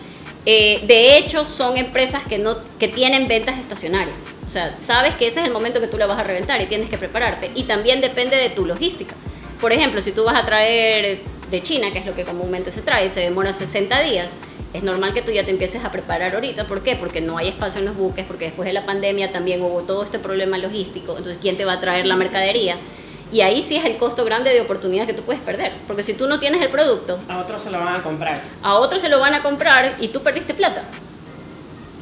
de hecho, son empresas que tienen ventas estacionarias. O sea, sabes que ese es el momento que tú la vas a reventar y tienes que prepararte. Y también depende de tu logística. Por ejemplo, si tú vas a traer de China, que es lo que comúnmente se trae, se demora 60 días. Es normal que tú ya te empieces a preparar ahorita. ¿Por qué? Porque no hay espacio en los buques, porque después de la pandemia también hubo todo este problema logístico. Entonces, ¿quién te va a traer la mercadería? Y ahí sí es el costo grande de oportunidad que tú puedes perder. Porque si tú no tienes el producto, A otros se lo van a comprar. a otros se lo van a comprar y tú perdiste plata.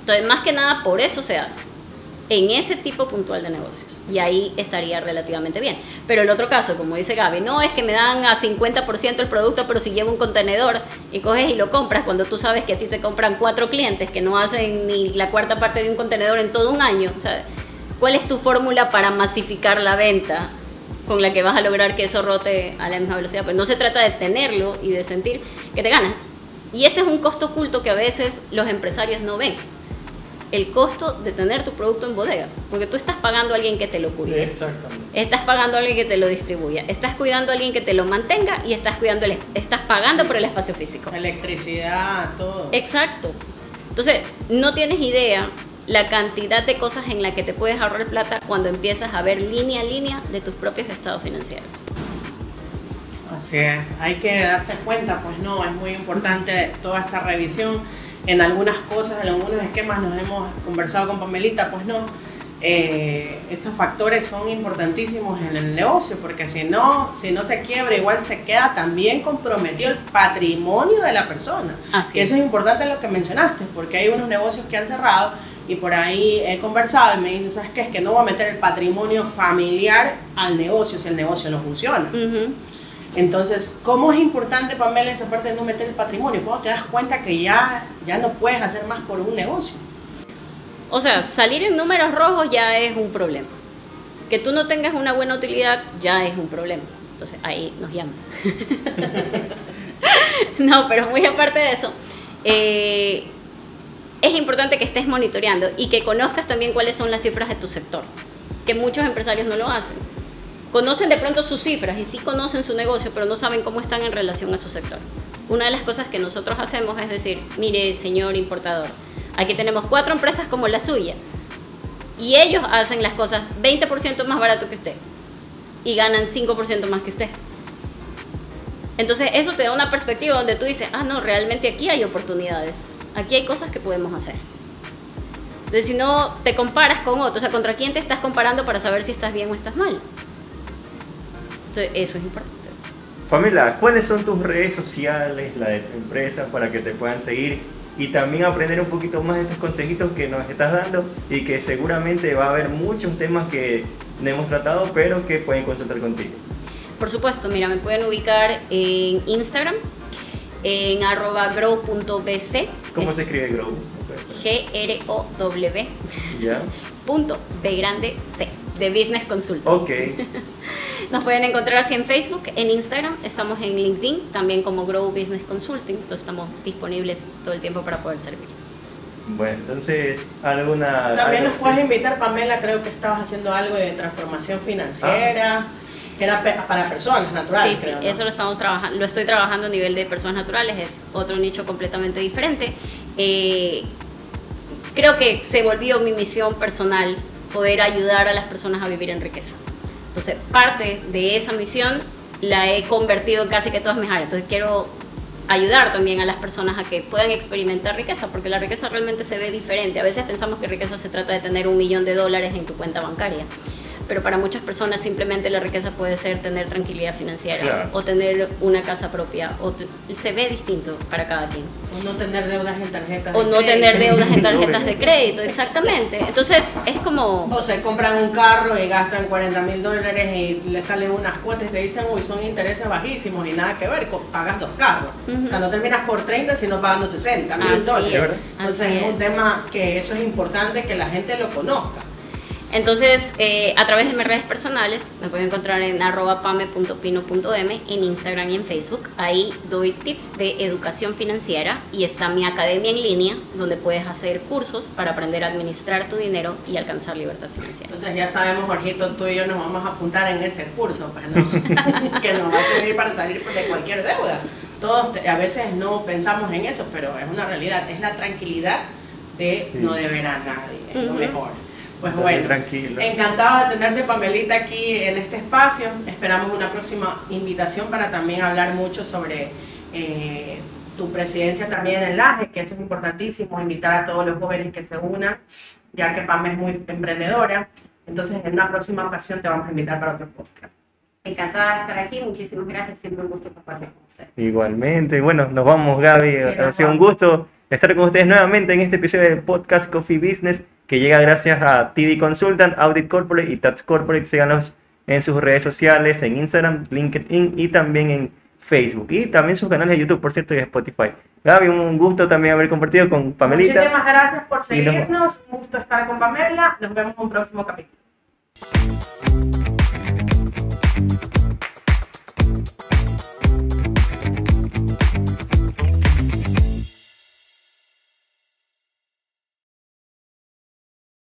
Entonces, más que nada, por eso se hace en ese tipo puntual de negocios. Y ahí estaría relativamente bien. Pero el otro caso, como dice Gaby, no es que me dan a 50% el producto, pero si llevo un contenedor y coges y lo compras, cuando tú sabes que a ti te compran 4 clientes que no hacen ni la cuarta parte de un contenedor en todo un año. O sea, ¿cuál es tu fórmula para masificar la venta con la que vas a lograr que eso rote a la misma velocidad? Pues no se trata de tenerlo y de sentir que te ganas. Y ese es un costo oculto que a veces los empresarios no ven. El costo de tener tu producto en bodega, porque tú estás pagando a alguien que te lo cuide, Exactamente. estás pagando a alguien que te lo distribuya, estás cuidando a alguien que te lo mantenga y estás pagando por el espacio físico. Electricidad, todo. Exacto. Entonces, no tienes idea la cantidad de cosas en las que te puedes ahorrar plata cuando empiezas a ver línea a línea de tus propios estados financieros. Así es, hay que darse cuenta, pues no, es muy importante toda esta revisión. En algunas cosas, en algunos esquemas nos hemos conversado con Pamelita, pues no, estos factores son importantísimos en el negocio, porque si no se quiebra, igual se queda también comprometido el patrimonio de la persona. Así que es. eso es importante lo que mencionaste, porque hay unos negocios que han cerrado y por ahí he conversado y me dicen, ¿sabes qué? Es que no voy a meter el patrimonio familiar al negocio si el negocio no funciona. Ujú. Entonces, ¿cómo es importante, Pamela, esa parte de no meter el patrimonio? ¿Cuándo te das cuenta que ya no puedes hacer más por un negocio? O sea, salir en números rojos ya es un problema. Que tú no tengas una buena utilidad ya es un problema. Entonces, ahí nos llamas. No, pero muy aparte de eso, es importante que estés monitoreando y que conozcas también cuáles son las cifras de tu sector, que muchos empresarios no lo hacen. Conocen de pronto sus cifras y sí conocen su negocio, pero no saben cómo están en relación a su sector. Una de las cosas que nosotros hacemos es decir, mire, señor importador, aquí tenemos 4 empresas como la suya y ellos hacen las cosas 20% más barato que usted y ganan 5% más que usted. Entonces eso te da una perspectiva donde tú dices, no, realmente aquí hay oportunidades, aquí hay cosas que podemos hacer. Entonces si no te comparas con otros, o sea, ¿contra quién te estás comparando para saber si estás bien o estás mal? Entonces eso es importante. Pamela, ¿cuáles son tus redes sociales, la de tu empresa, para que te puedan seguir y también aprender un poquito más de estos consejitos que nos estás dando y que seguramente va a haber muchos temas que no hemos tratado, pero que pueden consultar contigo? Por supuesto, mira, me pueden ubicar en Instagram, en @grow.bc. ¿Cómo se escribe Grow? GROW. ¿Ya? .B grande C, de Business Consulting. Ok. Nos pueden encontrar así en Facebook, en Instagram, estamos en LinkedIn, también como Grow Business Consulting, entonces estamos disponibles todo el tiempo para poder servirles. Bueno, entonces, ¿alguna...? También nos algo- puedes invitar, Pamela, creo que estabas haciendo algo de transformación financiera, que era para personas naturales. Sí, creo, ¿no? eso lo estamos trabajando, lo estoy trabajando a nivel de personas naturales, es otro nicho completamente diferente. Creo que se volvió mi misión personal poder ayudar a las personas a vivir en riqueza. Entonces, parte de esa misión la he convertido en casi que todas mis áreas. Entonces, quiero ayudar también a las personas a que puedan experimentar riqueza, porque la riqueza realmente se ve diferente. A veces pensamos que riqueza se trata de tener $1 millón en tu cuenta bancaria, pero para muchas personas simplemente la riqueza puede ser tener tranquilidad financiera, Claro. o tener una casa propia, se ve distinto para cada quien. O no tener deudas en tarjetas O de no crédito. tener deudas en tarjetas de crédito, exactamente. Entonces, es como... O se compran un carro y gastan $40,000 y le salen unas cuotas y te dicen, uy, son intereses bajísimos y nada que ver, pagas 2 carros. Ujú. O sea, no terminas por 30, sino pagando $60,000. Así es, Entonces así es un es. tema que eso es importante que la gente lo conozca. Entonces, a través de mis redes personales, me pueden encontrar en @pame.pino.m, en Instagram y en Facebook. Ahí doy tips de educación financiera y está mi academia en línea, donde puedes hacer cursos para aprender a administrar tu dinero y alcanzar libertad financiera. Entonces ya sabemos, Jorgito, tú y yo nos vamos a apuntar en ese curso, pues, ¿no? Que nos va a servir para salir de cualquier deuda. Todos a veces no pensamos en eso, pero es una realidad. Es la tranquilidad de Sí. no deber a nadie, es lo Ujú. mejor. Pues bueno, tranquilo. encantado de tenerte, Pamelita, aquí en este espacio. Esperamos una próxima invitación para también hablar mucho sobre tu presidencia también en LAGE, que eso es importantísimo, invitar a todos los jóvenes que se unan, ya que Pam es muy emprendedora. Entonces, en una próxima ocasión te vamos a invitar para otro podcast. Encantada de estar aquí, muchísimas gracias, siempre un gusto compartir con ustedes. Igualmente, bueno, nos vamos, Gaby, Sí, ha sido un gusto estar con ustedes nuevamente en este episodio del podcast Coffee Business, que llega gracias a TD Consultant, Audit Corporate y Tax Corporate. Síganos en sus redes sociales, en Instagram, LinkedIn y también en Facebook. Y también sus canales de YouTube, por cierto, y Spotify. Gaby, un gusto también haber compartido con Pamelita. Muchísimas gracias por Y nos- seguirnos. Un gusto estar con Pamela. Nos vemos en un próximo capítulo.